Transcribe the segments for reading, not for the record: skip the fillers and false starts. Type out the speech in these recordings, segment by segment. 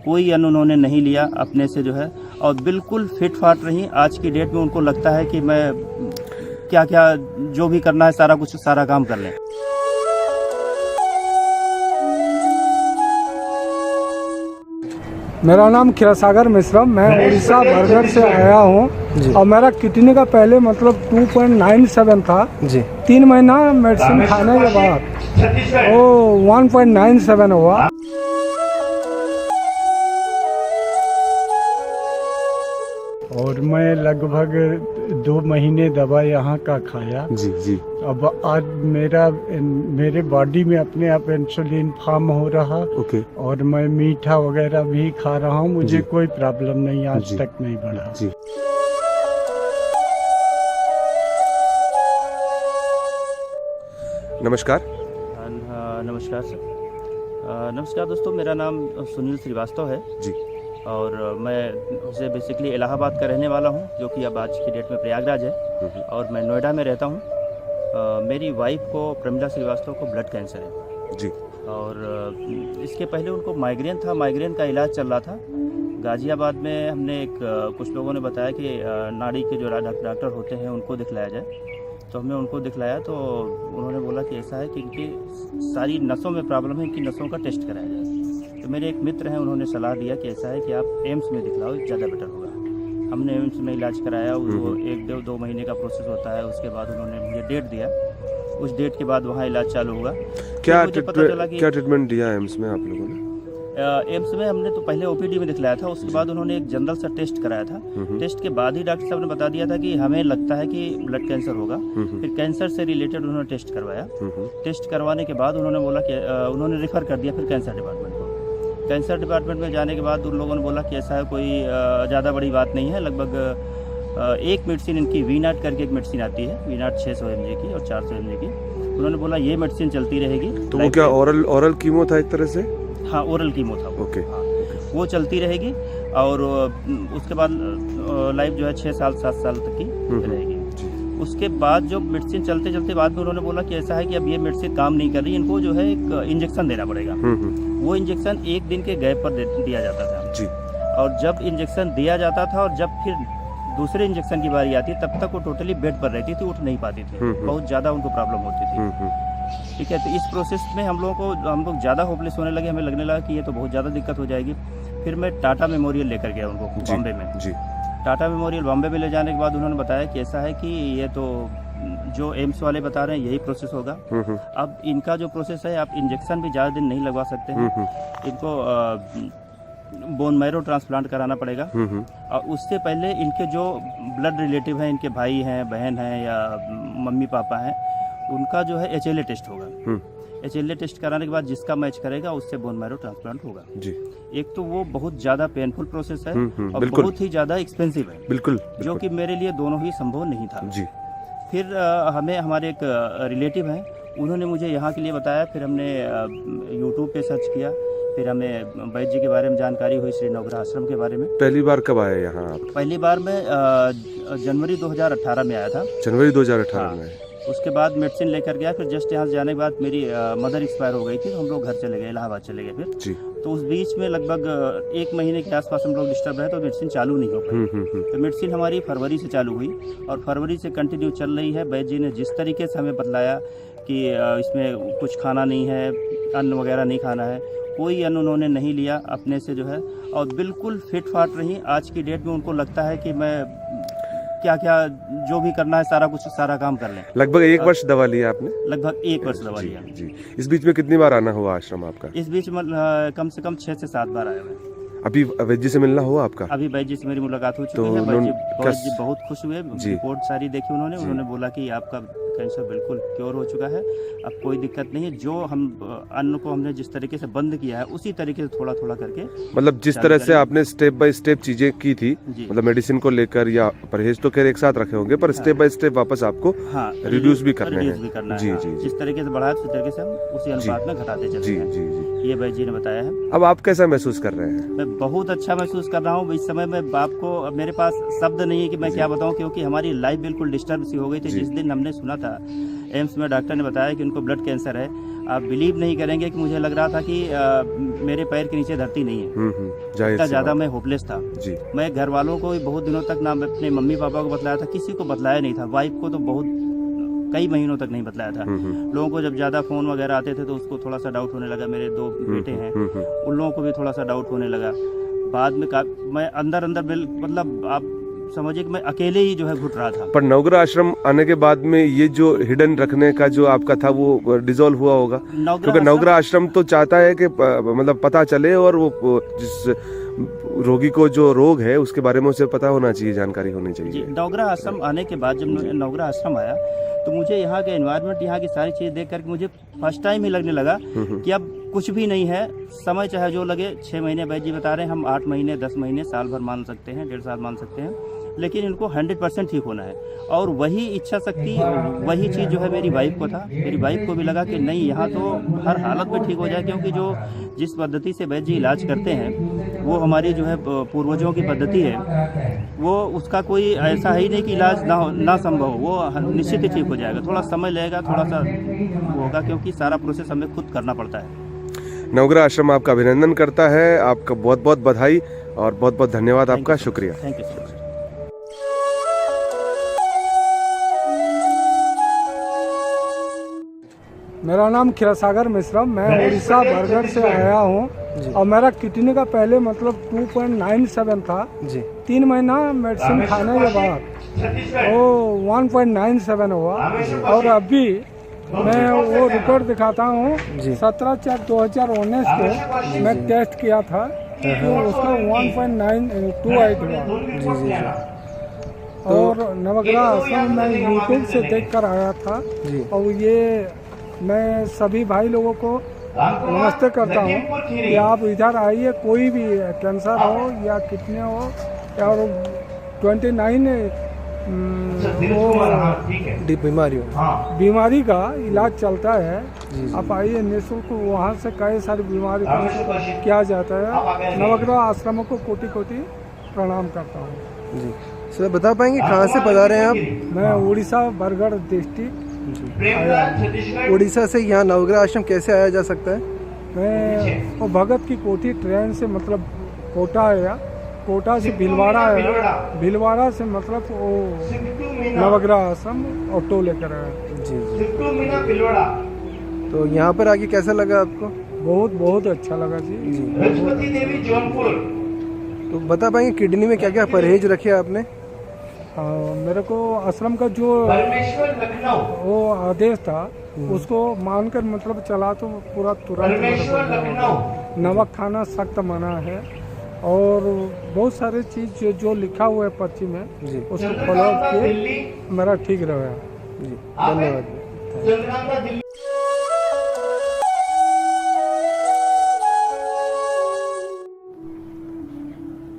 कोई अन्न उन्होंने नहीं लिया अपने से जो है, और बिल्कुल फिट फाट रही। आज की डेट में उनको लगता है कि मैं क्या क्या जो भी करना है सारा काम कर लें। मेरा नाम खीरासागर मिश्रा, मैं उड़ीसा बरगढ़ से आया हूँ और मेरा किडनी का पहले मतलब 2.97 था जी। 3 महीना मेडिसिन खाने के बाद वो 1.97 हुआ। और मैं लगभग 2 महीने दवा यहाँ का खाया जी जी। अब आज मेरे बॉडी में अपने आप इंसुलिन फॉर्म हो रहा। ओके। और मैं मीठा वगैरह भी खा रहा हूँ, मुझे कोई प्रॉब्लम नहीं आज जी। तक नहीं बढ़ा जी। नमस्कार। नमस्कार सर। नमस्कार दोस्तों, मेरा नाम सुनील श्रीवास्तव है जी। और मैं से बेसिकली इलाहाबाद का रहने वाला हूँ, जो कि अब आज की डेट में प्रयागराज है, और मैं नोएडा में रहता हूँ। मेरी वाइफ को प्रमिला श्रीवास्तव को ब्लड कैंसर है जी। और इसके पहले उनको माइग्रेन था, माइग्रेन का इलाज चल रहा था। गाज़ियाबाद में हमने कुछ लोगों ने बताया कि नाड़ी के जो डॉक्टर होते हैं उनको दिखलाया जाए, तो हमने उनको दिखलाया तो उन्होंने बोला कि ऐसा है कि इनकी सारी नसों में प्रॉब्लम है, इनकी नसों का टेस्ट कराया जाए। तो मेरे एक मित्र हैं, उन्होंने सलाह दिया कि ऐसा है कि आप एम्स में दिखलाओ, ज़्यादा बेटर होगा। हमने एम्स में इलाज कराया, वो 1-2 महीने का प्रोसेस होता है। उसके बाद उन्होंने मुझे डेट दिया, उस डेट के बाद वहाँ इलाज चालू हुआ। क्या ट्रीटमेंट दिया एम्स में आप लोगों ने? एम्स में हमने तो पहले ओपीडी में दिखलाया था, उसके बाद उन्होंने एक जनरल सा टेस्ट कराया था। टेस्ट के बाद ही डॉक्टर साहब ने बता दिया था कि हमें लगता है कि ब्लड कैंसर होगा। फिर कैंसर से रिलेटेड उन्होंने टेस्ट करवाया। टेस्ट करवाने के बाद उन्होंने बोला कि उन्होंने रेफर कर दिया फिर कैंसर डिपार्टमेंट को। कैंसर डिपार्टमेंट में जाने के बाद उन लोगों ने बोला कि ऐसा है, कोई ज़्यादा बड़ी बात नहीं है। लगभग एक मेडिसिन इनकी वीनाट करके एक मेडिसिन आती है, वीनाट 600 mg की और 400 mg की। उन्होंने बोला ये मेडिसिन चलती रहेगी। तो वो क्या ओरल कीमो था एक तरह से? हाँ, ओरल कीमो था। ओके। हाँ, वो चलती रहेगी और उसके बाद लाइफ जो है 6 साल 7 साल तक की रहेगी। उसके बाद जो मेडिसिन चलते चलते बाद में उन्होंने बोला कि ऐसा है कि अब ये मेडिसिन काम नहीं कर रही, इनको जो है एक इंजेक्शन देना पड़ेगा। वो इंजेक्शन 1 दिन के गैप पर दिया जाता था जी। और जब इंजेक्शन दिया जाता था और जब फिर दूसरे इंजेक्शन की बारी आती तब तक वो टोटली बेड पर रहती थी, उठ नहीं पाती थी। बहुत ज़्यादा उनको प्रॉब्लम होती थी। ठीक है, तो इस प्रोसेस में हम लोग ज़्यादा होपलेस होने लगे। हमें लगने लगा कि ये तो बहुत ज़्यादा दिक्कत हो जाएगी। फिर मैं टाटा मेमोरियल लेकर गया उनको बॉम्बे में जी। टाटा मेमोरियल बॉम्बे में ले जाने के बाद उन्होंने बताया कि ऐसा है कि ये तो जो एम्स वाले बता रहे हैं यही प्रोसेस होगा। अब इनका जो प्रोसेस है, आप इंजेक्शन भी ज़्यादा दिन नहीं लगवा सकते हैं। इनको बोन मैरो ट्रांसप्लांट कराना पड़ेगा और उससे पहले इनके जो ब्लड रिलेटिव हैं, इनके भाई हैं, बहन हैं या मम्मी पापा हैं, उनका जो है HLA टेस्ट होगा। HLA टेस्ट कराने के बाद जिसका मैच करेगा उससे बोन मैरो ट्रांसप्लांट होगा जी। एक तो वो बहुत ज़्यादा पेनफुल प्रोसेस है और बहुत ही ज़्यादा एक्सपेंसिव है। बिल्कुल। जो कि मेरे लिए दोनों ही संभव नहीं था जी। फिर हमें हमारे एक रिलेटिव हैं, उन्होंने मुझे यहाँ के लिए बताया। फिर हमने यूट्यूब पे सर्च किया, फिर हमें वैद्य जी के बारे में जानकारी हुई, श्री नवग्रह आश्रम के बारे में। पहली बार कब आए यहाँ आप? पहली बार मैं जनवरी 2018 में आया था। जनवरी 2018 में। उसके बाद मेडिसिन लेकर गया। फिर जस्ट यहाँ से जाने के बाद मेरी मदर एक्सपायर हो गई थी, तो हम लोग घर चले गए, इलाहाबाद चले गए फिर जी। तो उस बीच में लगभग 1 महीने के आसपास हम लोग डिस्टर्ब रहे, तो मेडिसिन चालू नहीं हो पाई। तो मेडिसिन हमारी फरवरी से चालू हुई और फरवरी से कंटिन्यू चल रही है। वैद्य जी ने जिस तरीके से हमें बतलाया कि इसमें कुछ खाना नहीं है, अन्न वगैरह नहीं खाना है, कोई अन्न उन्होंने नहीं लिया अपने से जो है, और बिल्कुल फिट फाट रही। आज की डेट में उनको लगता है कि मैं क्या क्या जो भी करना है सारा काम कर लें। लगभग 1 वर्ष दवा लिया आपने? लगभग 1 वर्ष दवा लिया जी। इस बीच में कितनी बार आना हुआ आश्रम आपका? इस बीच में कम से कम 6 से 7 बार आए हुए। अभी वैद्य जी से मिलना हुआ आपका? अभी वैद्य जी से मेरी मुलाकात हो चुकी है। वैद्य जी बहुत खुश हुए, रिपोर्ट सारी देखी उन्होंने बोला कि आपका कैंसर बिल्कुल क्योर हो चुका है, अब कोई दिक्कत नहीं है। जो हम अन्न को हमने जिस तरीके से बंद किया है उसी तरीके से थोड़ा थोड़ा करके, मतलब जिस तरह से आपने स्टेप बाय स्टेप चीजें की थी, मतलब मेडिसिन को लेकर या परहेज तो खैर एक साथ रखे होंगे, पर स्टेप बाय स्टेप वापस आपको रिड्यूस भी करना है। जी जी। जिस तरीके से बढ़ाया उसी तरीके से हम उसी अनुपात में घटाते चले हैं। जी जी। ये वैद्य जी ने बताया है। अब आप कैसा महसूस कर रहे हैं? मैं बहुत अच्छा महसूस कर रहा हूँ। इस समय में आपको मेरे पास शब्द नहीं है कि मैं क्या बताऊँ, क्योंकि हमारी लाइफ बिल्कुल डिस्टर्ब सी हो गई थी। जिस दिन हमने सुना था एम्स में डॉक्टर ने बताया कि उनको ब्लड कैंसर है, आप बिलीव नहीं करेंगे कि मुझे लग रहा था कि मेरे पैर के नीचे धरती नहीं है। इतना ज़्यादा मैं होपलेस था जी। मैं घर वालों को बहुत दिनों तक ना अपने मम्मी पापा को बतलाया था, किसी को बतलाया नहीं था, वाइफ को तो बहुत कई महीनों तक नहीं बतलाया था। लोगों को जब ज़्यादा फ़ोन वगैरह आते थे तो उसको थोड़ा सा डाउट होने लगा। मेरे 2 बेटे हैं, उन लोगों को भी थोड़ा सा डाउट होने लगा। बाद में मैं अंदर मतलब आप समझिए कि मैं अकेले ही जो है घुट रहा था। पर नवग्रह आश्रम आने के बाद में ये जो हिडन रखने का जो आपका था वो डिसॉल्व हुआ होगा, क्योंकि नवग्रह आश्रम तो चाहता है कि मतलब पता चले और वो जिस रोगी को जो रोग है उसके बारे में उसे पता होना चाहिए, जानकारी होनी चाहिए। नवग्रह आश्रम आने के बाद जब नवग्रह आश्रम आया तो मुझे यहाँ के एनवायरनमेंट, यहाँ की सारी चीज़ देख करके मुझे फर्स्ट टाइम ही लगने लगा कि अब कुछ भी नहीं है। समय चाहे जो लगे, 6 महीने वैद्य जी बता रहे हैं, हम 8 महीने 10 महीने साल भर मान सकते हैं, 1.5 साल मान सकते हैं, लेकिन इनको 100% ठीक होना है। और वही इच्छा शक्ति, वही चीज़ जो है मेरी वाइफ को था। मेरी वाइफ को भी लगा कि नहीं, यहाँ तो हर हालत में ठीक हो जाए, क्योंकि जो जिस पद्धति से वैद्य जी इलाज करते हैं वो हमारी जो है पूर्वजों की पद्धति है। वो उसका कोई ऐसा है ही नहीं कि इलाज ना संभव हो, वो निश्चित ही ठीक हो जाएगा। थोड़ा समय लगेगा, थोड़ा सा होगा, क्योंकि सारा प्रोसेस हमें खुद करना पड़ता है। नवग्रह आश्रम आपका अभिनंदन करता है, आपका बहुत बहुत बधाई और बहुत बहुत धन्यवाद आपका, शुक्रिया। Thank you so much. मेरा नाम क्षीरसागर मिश्रा, मैं उड़ीसा बरगढ़ से आया हूँ और मेरा किडनी का पहले मतलब 2.97 था जी। 3 महीना मेडिसिन खाने के बाद वो 1.97 हुआ और अभी मैं वो रिपोर्ट दिखाता हूँ 17/4/2019 को मैं टेस्ट किया था तो उसका 1.928 हुआ और नवग्रह आश्रम मैं यूट्यूब से देख कर आया था। और ये मैं सभी भाई लोगों को नमस्ते करता हूँ कि आप इधर आइए, कोई भी कैंसर हो या किडनी हो या 29 बीमारी का इलाज चलता है। आप आइए, निःशुल्क वहाँ से कई सारी बीमारी को किया जाता है। नवग्रह आश्रमों को कोटि कोटि प्रणाम करता हूँ जी। सर बता पाएंगे कहाँ से पधारे हैं आप? मैं उड़ीसा बरगढ़ डिस्ट्रिक्ट। उड़ीसा से यहाँ नवग्रह आश्रम कैसे आया जा सकता है? मैं वो भगत की कोठी ट्रेन से मतलब कोटा आया, कोटा से भीलवाड़ा आया, भीलवाड़ा से मतलब वो नवग्रह आश्रम ऑटो लेकर आया जी जी। तो यहाँ पर आके कैसा लगा आपको? बहुत बहुत अच्छा लगा जी। तो बता पाएंगे किडनी में क्या क्या परहेज रखे आपने? मेरे को आश्रम का जो वो आदेश था उसको मानकर मतलब चला तो पूरा तुरंत। नमक खाना सख्त मना है और बहुत सारे चीज जो लिखा हुआ है पर्ची में उसको फॉलो किए, मेरा ठीक रहा जी। धन्यवाद।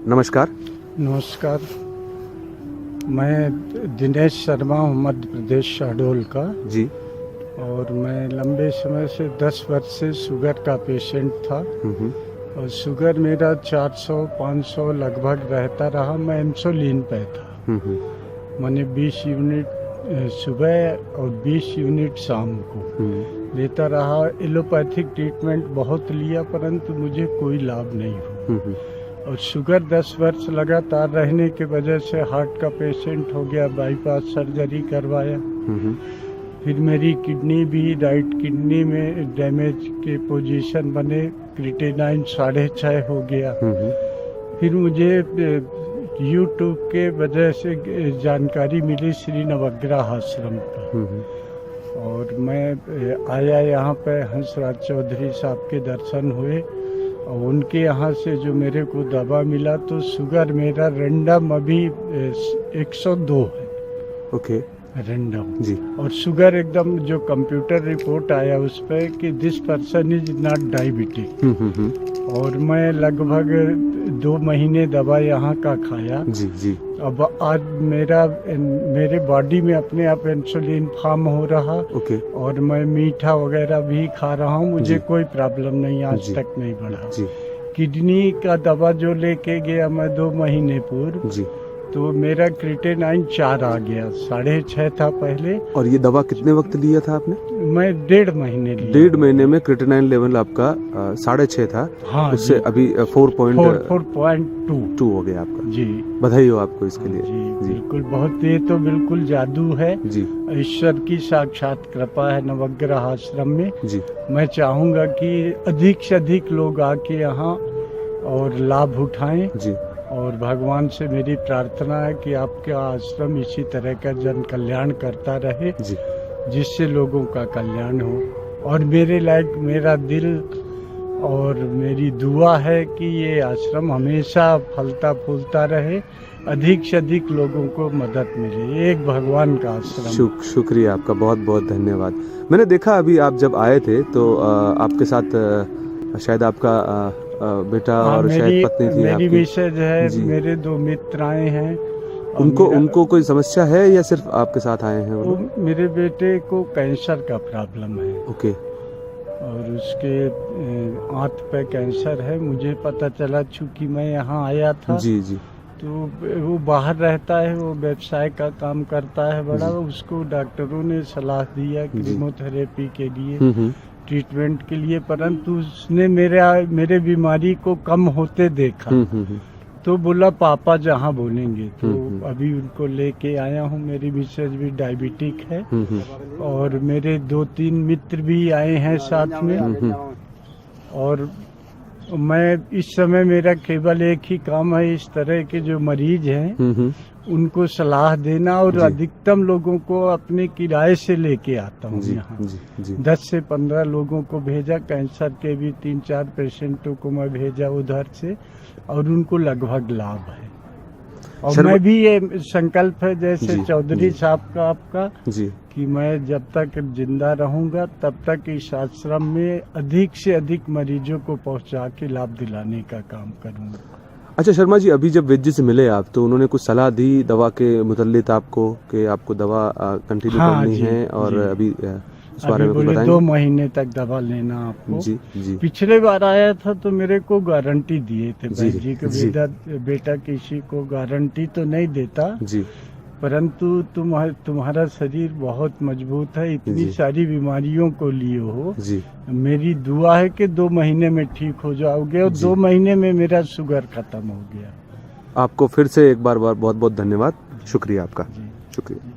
नमस्कार। नमस्कार, मैं दिनेश शर्मा हूँ, मध्य प्रदेश शहडोल का जी। और मैं लंबे समय से 10 वर्ष से शुगर का पेशेंट था और शुगर मेरा 400-500 लगभग रहता रहा। मैं इंसुलिन पे था, मैंने 20 यूनिट सुबह और 20 यूनिट शाम को लेता रहा। एलोपैथिक ट्रीटमेंट बहुत लिया परंतु मुझे कोई लाभ नहीं हुआ और शुगर 10 वर्ष लगातार रहने की वजह से हार्ट का पेशेंट हो गया, बाईपास सर्जरी करवाया। फिर मेरी किडनी भी, राइट किडनी में डैमेज के पोजीशन बने, क्रिएटिनिन 6.5 हो गया। फिर मुझे यूट्यूब के वजह से जानकारी मिली श्री नवग्रह आश्रम का और मैं आया यहाँ पे। हंसराज चौधरी साहब के दर्शन हुए और उनके यहाँ से जो मेरे को दवा मिला तो शुगर मेरा रैंडम अभी 102 है। ओके, रैंडम जी। और शुगर एकदम जो कंप्यूटर रिपोर्ट आया उस पर कि this person is not diabetic. और मैं लगभग 2 महीने दवा यहाँ का खाया जी जी। अब आज मेरे बॉडी में अपने आप इंसुलिन फॉर्म हो रहा। ओके। और मैं मीठा वगैरह भी खा रहा हूँ, मुझे कोई प्रॉब्लम नहीं, आज तक नहीं बढ़ा जी। किडनी का दवा जो लेके गया मैं 2 महीने पूर्व जी, तो मेरा क्रिएटिनिन 4 आ गया, 6.5 था पहले। और ये दवा कितने वक्त लिया था आपने? मैं 1.5 महीने लिया। 1.5 महीने में क्रिएटिनिन लेवल आपका 6.5 था। हाँ, उससे अभी 4.2 हो गया आपका। जी, बधाई हो आपको इसके लिए। जी बिल्कुल, बहुत, ये तो बिल्कुल जादू है जी, ईश्वर की साक्षात कृपा है नवग्रह आश्रम में। जी, मैं चाहूँगा कि अधिक से अधिक लोग आके यहाँ और लाभ उठाएं, जी, और भगवान से मेरी प्रार्थना है कि आपका आश्रम इसी तरह का जन कल्याण करता रहे, जी। जिससे लोगों का कल्याण हो। और मेरे लायक मेरा दिल और मेरी दुआ है कि ये आश्रम हमेशा फलता फूलता रहे, अधिक से अधिक लोगों को मदद मिले। एक भगवान का आश्रम। शुक्रिया आपका, बहुत बहुत धन्यवाद। मैंने देखा अभी आप जब आए थे तो आपके साथ शायद आपका बेटा और शायद पत्नी थी मेरी आपकी। मिसेज है, मेरे 2 मित्र आए हैं। उनको कोई समस्या है या सिर्फ आपके साथ आए हैं वो? मेरे बेटे को कैंसर का प्रॉब्लम है। ओके। और उसके आंत पे कैंसर है। मुझे पता चला चूंकि मैं यहाँ आया था। जी, जी। तो वो बाहर रहता है, वो व्यवसाय का काम करता है बड़ा। उसको डॉक्टरों ने सलाह दिया कीमोथेरेपी के लिए, ट्रीटमेंट के लिए, परंतु उसने मेरे बीमारी को कम होते देखा। तो बोला पापा जहाँ बोलेंगे। तो अभी उनको लेके आया हूँ। मेरी मिसेज भी डायबिटिक है और मेरे 2-3 मित्र भी आए हैं साथ में। और मैं इस समय मेरा केवल एक ही काम है, इस तरह के जो मरीज हैं उनको सलाह देना और अधिकतम लोगों को अपने किराए से लेके आता हूँ यहाँ। 10 से 15 लोगों को भेजा, कैंसर के भी 3-4 पेशेंटों को मैं भेजा उधर से, और उनको लगभग लाभ है। और मैं भी ये संकल्प है जैसे चौधरी साहब का आपका कि मैं जब तक जिंदा रहूंगा तब तक इस आश्रम में अधिक से अधिक मरीजों को पहुंचा के लाभ दिलाने का काम करूंगा। अच्छा शर्मा जी, अभी जब वैद्य से मिले आप तो उन्होंने कुछ सलाह दी दवा के मुतल्लिक आपको कि आपको दवा कंटिन्यू करनी है, और अभी इस बारे में बताएंगे? 2 महीने तक दवा लेना आपको। जी, जी। पिछले पिछले बार आया था तो मेरे को गारंटी दिए थे भाई जी के बेटा किसी को गारंटी तो नहीं देता जी, परंतु तुम्हारा शरीर बहुत मजबूत है, इतनी सारी बीमारियों को लिए हो जी। मेरी दुआ है कि 2 महीने में ठीक हो जाओगे। और 2 महीने में मेरा शुगर खत्म हो गया। आपको फिर से एक बार बहुत बहुत धन्यवाद। शुक्रिया आपका। शुक्रिया।